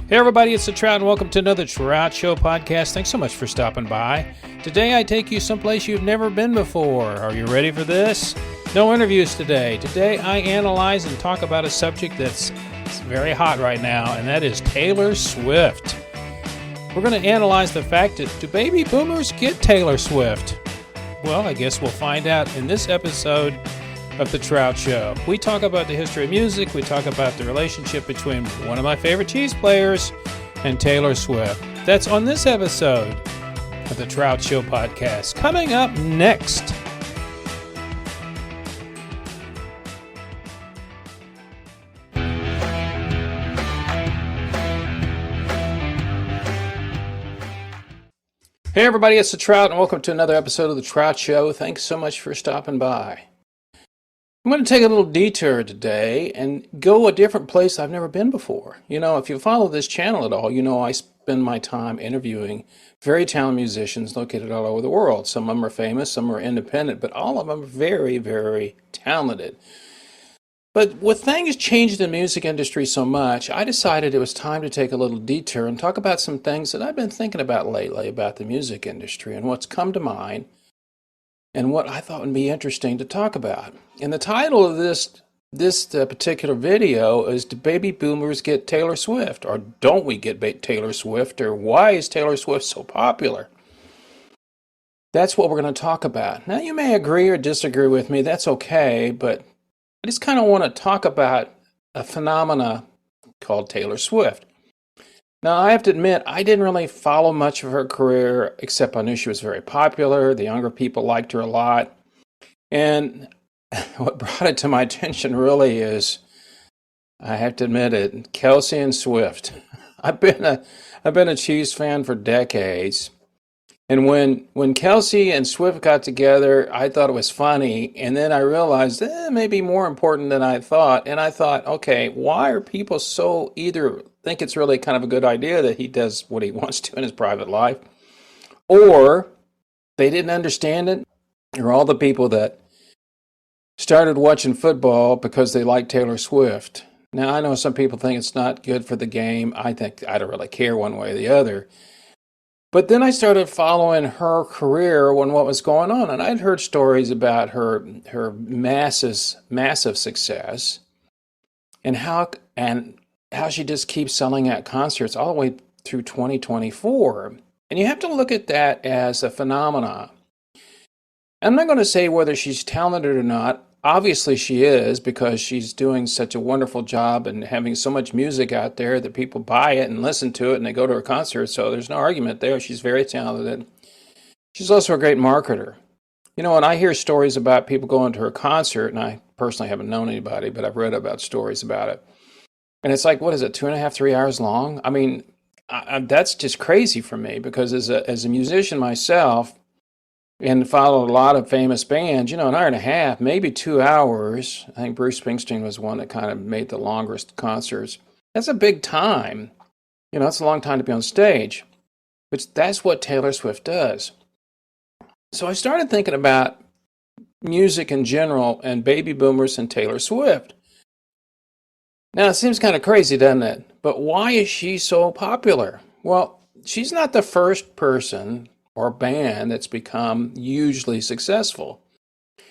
Hey everybody, it's the Trout and welcome to another Trout Show podcast. Thanks so much for stopping by. Today I take you someplace you've never been before. Are you ready for this? No interviews today. Today I analyze and talk about a subject that's very hot right now, and that is Taylor Swift. We're going to analyze the fact that do baby boomers get Taylor Swift? Well, I guess we'll find out in this episode of the Trout Show. We talk about the history of music. We talk about the relationship between one of my favorite cheese players and Taylor Swift. That's on this episode of the Trout Show podcast. Coming up next. Hey everybody, it's the Trout and welcome to another episode of the Trout Show. Thanks so much for stopping by. I'm going to take a little detour today and go a different place I've never been before. You know, if you follow this channel at all, you know I spend my time interviewing very talented musicians located all over the world. Some of them are famous, some are independent, but all of them are very, very talented. But with things changed in the music industry so much, I decided it was time to take a little detour and talk about some things that I've been thinking about lately about the music industry and what's come to mind and what I thought would be interesting to talk about. And the title of this particular video is Do Baby Boomers Get Taylor Swift? Or don't we get Taylor Swift? Or why is Taylor Swift so popular? That's what we're going to talk about. Now, you may agree or disagree with me. That's okay. But I just kind of want to talk about a phenomena called Taylor Swift. Now, I have to admit, I didn't really follow much of her career, except I knew she was very popular. The younger people liked her a lot. And what brought it to my attention really is, I have to admit it, Kelsey and Swift. I've been a Chiefs fan for decades. And when Kelsey and Swift got together, I thought it was funny. And then I realized it may be more important than I thought. And I thought, okay, why are people so either think it's really kind of a good idea that he does what he wants to in his private life, or they didn't understand it, or all the people that started watching football because they like Taylor Swift. Now, I know some people think it's not good for the game. I think I don't really care one way or the other. But then I started following her career when what was going on, and I'd heard stories about her massive success and how she just keeps selling out concerts all the way through 2024. And you have to look at that as a phenomenon. I'm not going to say whether she's talented or not. Obviously she is, because she's doing such a wonderful job and having so much music out there that people buy it and listen to it and they go to her concert. So there's no argument there. She's very talented. She's also a great marketer. You know, when I hear stories about people going to her concert, and I personally haven't known anybody, but I've read about stories about it. And it's like, what is it, 2.5, 3 hours long? I mean, that's just crazy for me, because as a musician myself, and followed a lot of famous bands, you know, an hour and a half, maybe 2 hours. I think Bruce Springsteen was one that kind of made the longest concerts. That's a big time. You know, it's a long time to be on stage. But that's what Taylor Swift does. So I started thinking about music in general and baby boomers and Taylor Swift. Now, it seems kind of crazy, doesn't it? But why is she so popular? Well, she's not the first person or band that's become hugely successful.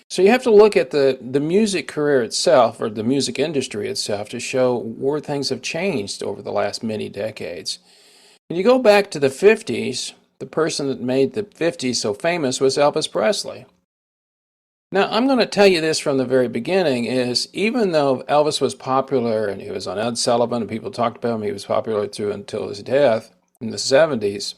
So you have to look at the music career itself, or the music industry itself, to show where things have changed over the last many decades. And you go back to the 50s, the person that made the 50s so famous was Elvis Presley. Now, I'm going to tell you this from the very beginning, is even though Elvis was popular and he was on Ed Sullivan and people talked about him, he was popular through until his death in the 70s,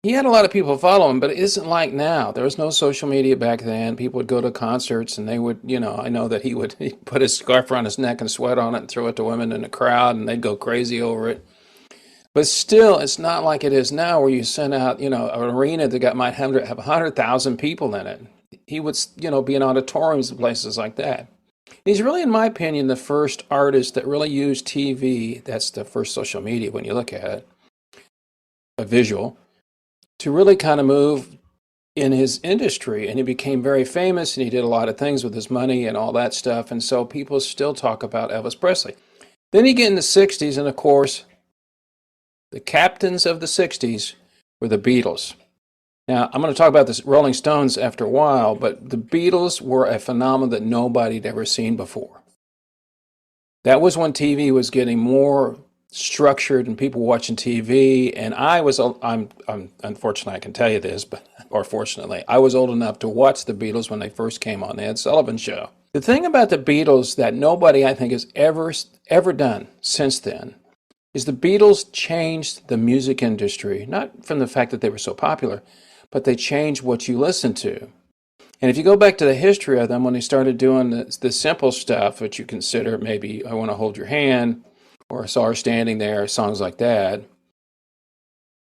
he had a lot of people follow him, but it isn't like now. There was no social media back then. People would go to concerts and they would, you know, I know that he'd put his scarf around his neck and sweat on it and throw it to women in the crowd and they'd go crazy over it. But still, it's not like it is now where you send out, you know, an arena that might have 100,000 people in it. He would, you know, be in auditoriums and places like that. He's really, in my opinion, the first artist that really used TV, that's the first social media when you look at it, a visual, to really kind of move in his industry. And he became very famous and he did a lot of things with his money and all that stuff. And so people still talk about Elvis Presley. Then you get in the 60s and of course The captains of the 60s were the Beatles. Now, I'm going to talk about the Rolling Stones after a while, but the Beatles were a phenomenon that nobody had ever seen before. That was when TV was getting more structured and people watching TV. And I'm unfortunately, I can tell you this, or fortunately, I was old enough to watch the Beatles when they first came on the Ed Sullivan Show. The thing about the Beatles that nobody, I think, has ever done since then is the Beatles changed the music industry, not from the fact that they were so popular, but they changed what you listen to. And if you go back to the history of them, when they started doing the simple stuff, which you consider maybe I Want to Hold Your Hand or I Saw Her Standing There, songs like that,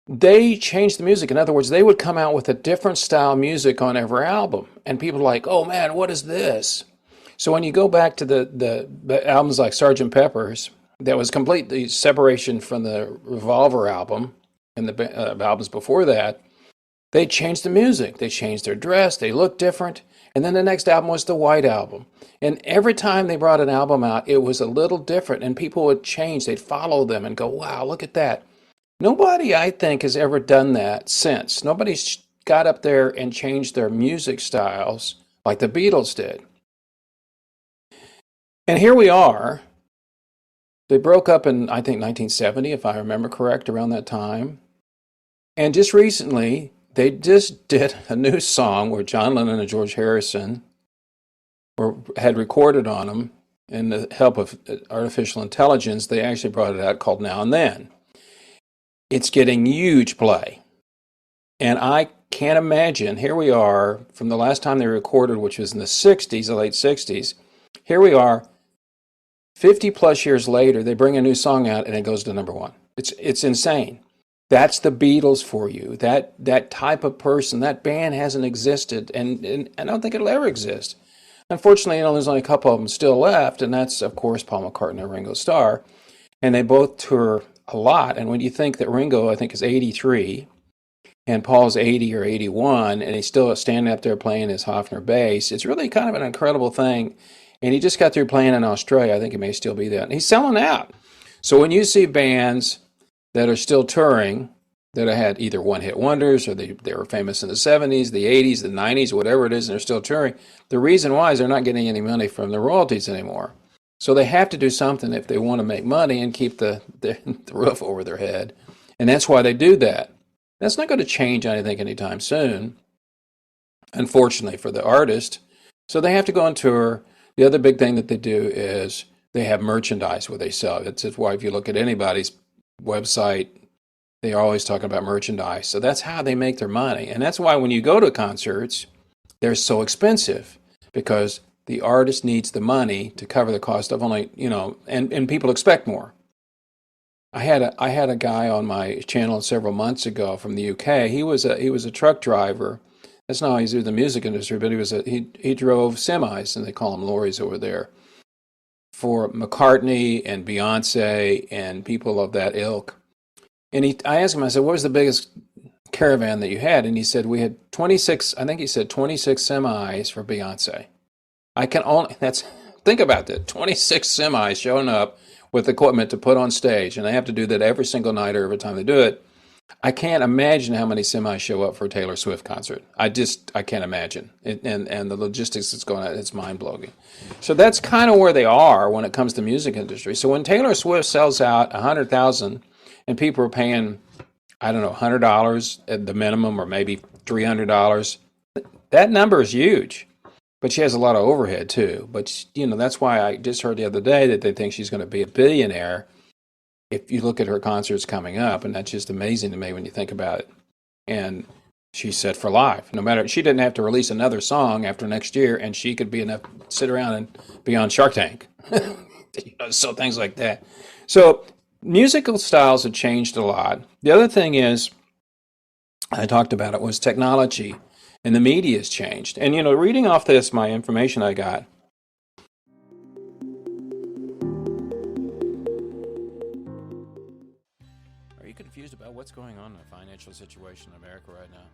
they changed the music. In other words, they would come out with a different style music on every album. And people are like, oh man, what is this? So when you go back to the albums like Sgt. Pepper's, that was completely separation from the Revolver album and the albums before that, they changed the music. They changed their dress. They looked different. And then the next album was the White Album. And every time they brought an album out, it was a little different. And people would change. They'd follow them and go, wow, look at that. Nobody, I think, has ever done that since. Nobody's got up there and changed their music styles like the Beatles did. And here we are. They broke up in, I think, 1970, if I remember correct, around that time. And just recently, they just did a new song where John Lennon and George Harrison had recorded on them. And the help of artificial intelligence, they actually brought it out called Now and Then. It's getting huge play. And I can't imagine, here we are, from the last time they recorded, which was in the 60s, the late 60s, here we are, 50 plus years later, they bring a new song out and it goes to number one. It's insane. That's the Beatles for you. That type of person, that band hasn't existed, and I don't think it'll ever exist. Unfortunately, there's only a couple of them still left, and that's, of course, Paul McCartney and Ringo Starr. And they both tour a lot. And when you think that Ringo, I think, is 83, and Paul's 80 or 81, and he's still standing up there playing his Hofner bass, it's really kind of an incredible thing. And he just got through playing in Australia. I think he may still be there. And he's selling out. So when you see bands that are still touring, that have had either one-hit wonders or they were famous in the 70s, the 80s, the 90s, whatever it is, and they're still touring, the reason why is they're not getting any money from the royalties anymore. So they have to do something if they want to make money and keep the roof over their head. And that's why they do that. That's not going to change, I think, anytime soon, unfortunately for the artist. So they have to go on tour. The other big thing that they do is they have merchandise where they sell. It's why if you look at anybody's website, they are always talking about merchandise. So that's how they make their money. And that's why when you go to concerts, they're so expensive because the artist needs the money to cover the cost of only, and people expect more. I had a guy on my channel several months ago from the UK. He was a truck driver. That's not how he's in the music industry, but he drove semis, and they call them lorries over there, for McCartney and Beyonce and people of that ilk. And I asked him, I said, what was the biggest caravan that you had? And he said, we had 26, I think he said 26 semis for Beyonce. Think about that, 26 semis showing up with equipment to put on stage, and they have to do that every single night or every time they do it. I can't imagine how many semis show up for a Taylor Swift concert. I can't imagine. And the logistics that's going on, it's mind-blowing. So that's kind of where they are when it comes to music industry. So when Taylor Swift sells out 100,000 and people are paying, I don't know, $100 at the minimum or maybe $300, that number is huge. But she has a lot of overhead too. But, that's why I just heard the other day that they think she's going to be a billionaire if you look at her concerts coming up, and that's just amazing to me when you think about it. And she's set for life. No matter, she didn't have to release another song after next year, and she could be enough sit around and be on Shark Tank. So things like that. So musical styles have changed a lot. The other thing is, I talked about it, was technology, and the media has changed. And reading off this, my information I got. Confused about what's going on in the financial situation in America right now?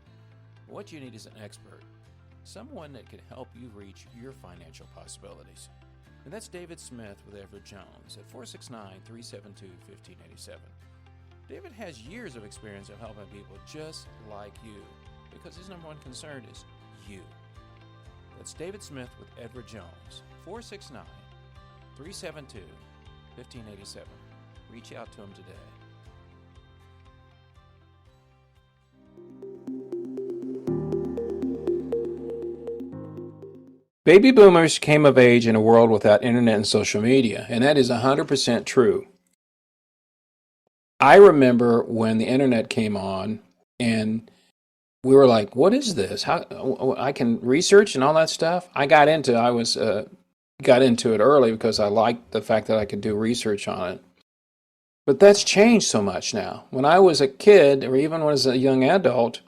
What you need is an expert, someone that can help you reach your financial possibilities. And that's David Smith with Everett Jones at 469-372-1587. David has years of experience of helping people just like you because his number one concern is you. That's David Smith with Edward Jones, 469 372 1587. Reach out to him today. Baby boomers came of age in a world without internet and social media, and that is 100% true. I remember when the internet came on and we were like, what is this? How I can research and all that stuff? I got into it early because I liked the fact that I could do research on it. But that's changed so much now. When I was a kid, or even when I was a young adult,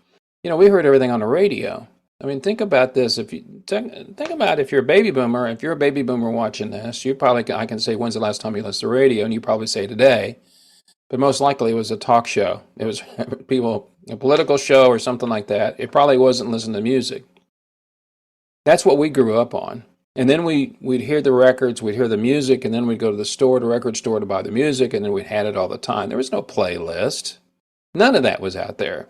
we heard everything on the radio. I mean, think about this. If you think about if you're a baby boomer watching this, I can say, when's the last time you listened to the radio? And you probably say today. But most likely it was a talk show. It was a political show or something like that. It probably wasn't listening to music. That's what we grew up on. And then we'd hear the records, we'd hear the music, and then we'd go to the record store to buy the music, and then we had it all the time. There was no playlist. None of that was out there.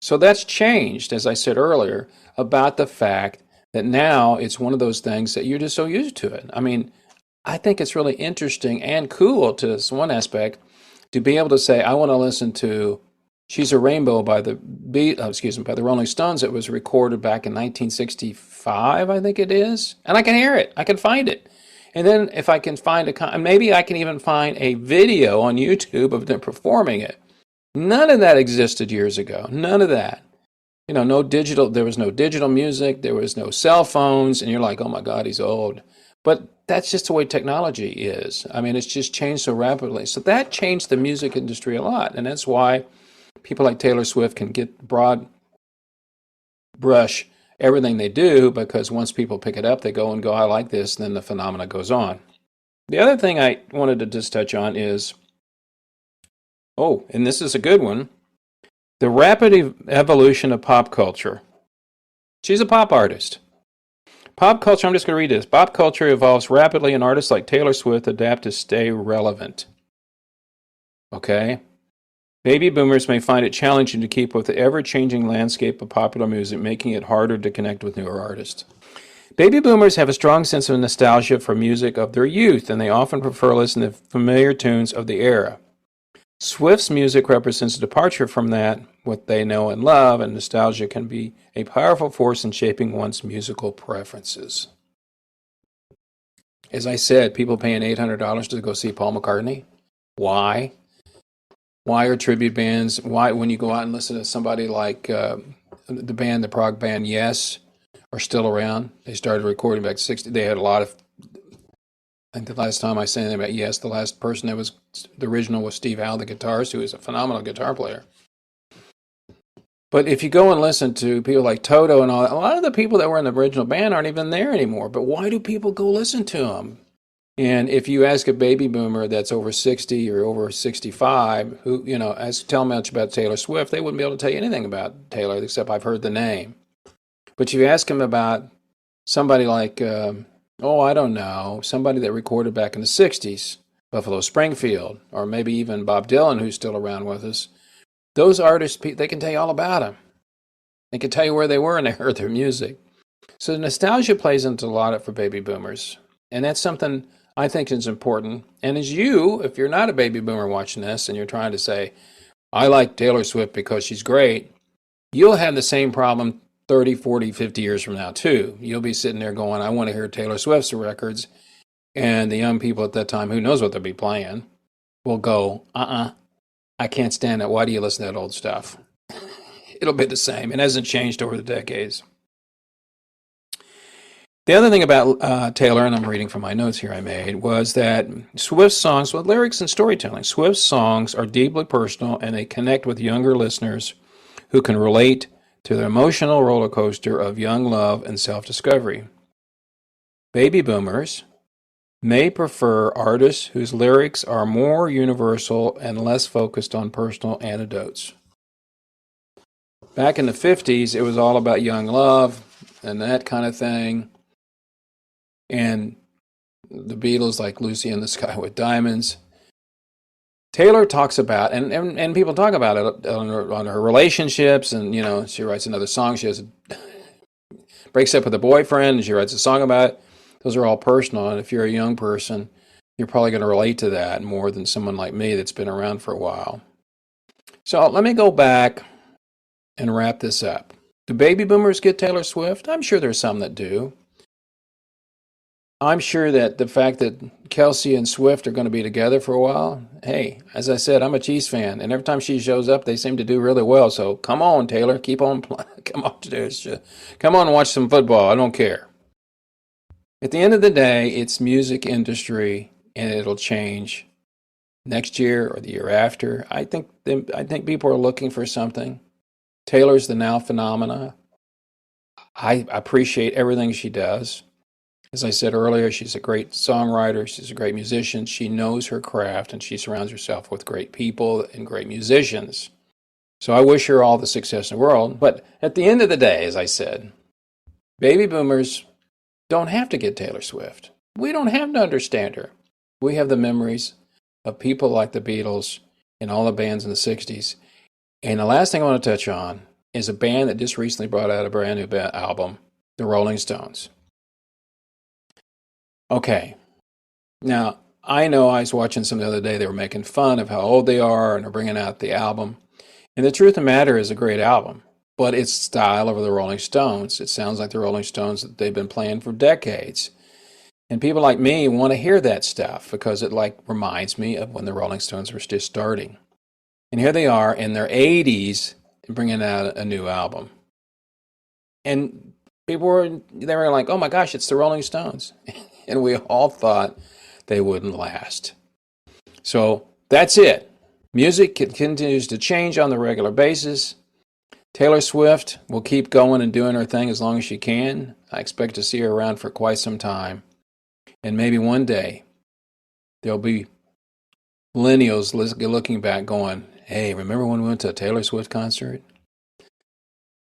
So that's changed, as I said earlier, about the fact that now it's one of those things that you're just so used to it. I mean, I think it's really interesting and cool to this one aspect to be able to say, I want to listen to She's a Rainbow by the Rolling Stones. It was recorded back in 1965, I think it is. And I can hear it. I can find it. And then if I can find maybe I can even find a video on YouTube of them performing it. None of that existed years ago. None of that. No digital, there was no digital music, there was no cell phones, and you're like, oh my God, he's old. But that's just the way technology is. I mean, it's just changed so rapidly. So that changed the music industry a lot. And that's why people like Taylor Swift can get broad brush everything they do, because once people pick it up, they go, I like this, and then the phenomena goes on. The other thing I wanted to just touch on is, and this is a good one, the rapid evolution of pop culture. She's a pop artist. Pop culture, I'm just going to read this. Pop culture evolves rapidly, and artists like Taylor Swift adapt to stay relevant. Okay? Baby boomers may find it challenging to keep with the ever-changing landscape of popular music, making it harder to connect with newer artists. Baby boomers have a strong sense of nostalgia for music of their youth, and they often prefer listening to familiar tunes of the era. Swift's music represents a departure from that, what they know and love, and nostalgia can be a powerful force in shaping one's musical preferences. As I said, people paying $800 to go see Paul McCartney. Why? Why are tribute bands? Why, when you go out and listen to somebody like the prog band Yes, are still around? They started recording back in 60. They had a lot of. I think the last time I said anything about Yes, the last person that was the original was Steve Howe, the guitarist, who is a phenomenal guitar player. But if you go and listen to people like Toto and all that, a lot of the people that were in the original band aren't even there anymore. But why do people go listen to them? And if you ask a baby boomer that's over 60 or over 65, who, tell much about Taylor Swift, they wouldn't be able to tell you anything about Taylor, except I've heard the name. But if you ask them about somebody like, I don't know, somebody that recorded back in the 60s, Buffalo Springfield, or maybe even Bob Dylan, who's still around with us, those artists, they can tell you all about them. They can tell you where they were and they heard their music. So nostalgia plays into a lot for baby boomers. And that's something I think is important. And as if you're not a baby boomer watching this and you're trying to say, I like Taylor Swift because she's great, you'll have the same problem 30, 40, 50 years from now too. You'll be sitting there going, I want to hear Taylor Swift's records. And the young people at that time, who knows what they'll be playing, will go, I can't stand it. Why do you listen to that old stuff? It'll be the same. It hasn't changed over the decades. The other thing about Taylor, and I'm reading from my notes here I made, was that Swift's songs with lyrics and storytelling. Swift's songs are deeply personal, and they connect with younger listeners who can relate to the emotional roller coaster of young love and self-discovery. Baby boomers may prefer artists whose lyrics are more universal and less focused on personal anecdotes. Back in the 50s, it was all about young love and that kind of thing. And the Beatles, like Lucy in the Sky with Diamonds. Taylor talks about, and people talk about it on her relationships, and, she writes another song. She breaks up with a boyfriend, and she writes a song about it. Those are all personal, and if you're a young person, you're probably going to relate to that more than someone like me that's been around for a while. So let me go back and wrap this up. Do baby boomers get Taylor Swift? I'm sure there's some that do. I'm sure that the fact that Kelsey and Swift are going to be together for a while, hey, as I said, I'm a Chiefs fan, and every time she shows up, they seem to do really well. So come on, Taylor, keep on playing. Come on and watch some football. I don't care. At the end of the day, it's music industry, and it'll change next year or the year after. I think people are looking for something. Taylor's the now phenomena. I appreciate everything she does. As I said earlier, she's a great songwriter. She's a great musician. She knows her craft, and she surrounds herself with great people and great musicians. So I wish her all the success in the world. But at the end of the day, as I said, baby boomers don't have to get Taylor Swift. We don't have to understand her. We have the memories of people like the Beatles and all the bands in the 60s. And the last thing I want to touch on is a band that just recently brought out a brand new album, the Rolling Stones. Okay, now I know I was watching some the other day, they were making fun of how old they are and they're bringing out the album. And the truth of the matter is a great album, but it's style of the Rolling Stones. It sounds like the Rolling Stones that they've been playing for decades. And people like me want to hear that stuff because it reminds me of when the Rolling Stones were just starting. And here they are in their 80s bringing out a new album. And people were like, oh my gosh, it's the Rolling Stones. And we all thought they wouldn't last. So that's it. Music continues to change on the regular basis. Taylor Swift will keep going and doing her thing as long as she can. I expect to see her around for quite some time. And maybe one day there'll be millennials looking back going, hey, remember when we went to a Taylor Swift concert?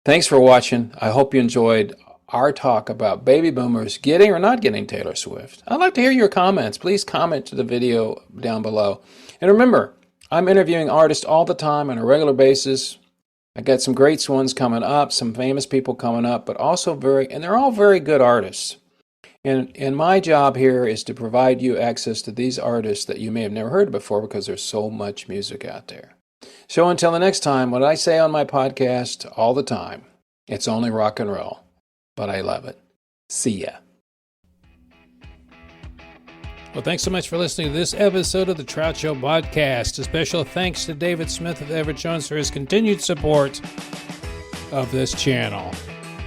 Thanks for watching. I hope you enjoyed our talk about baby boomers getting or not getting Taylor Swift. I'd like to hear your comments. Please comment to the video down below. And remember, I'm interviewing artists all the time on a regular basis. I got some great ones coming up, some famous people coming up, but also and they're all very good artists. And my job here is to provide you access to these artists that you may have never heard before because there's so much music out there. So until the next time, what I say on my podcast all the time, it's only rock and roll. But I love it. See ya. Well, thanks so much for listening to this episode of the Trout Show podcast. A special thanks to David Smith of Everett Jones for his continued support of this channel.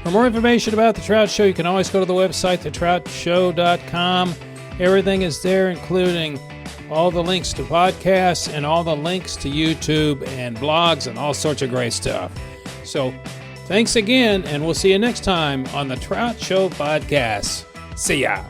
For more information about the Trout Show, you can always go to the website, thetroutshow.com. Everything is there, including all the links to podcasts and all the links to YouTube and blogs and all sorts of great stuff. So, thanks again, and we'll see you next time on the Trout Show podcast. See ya.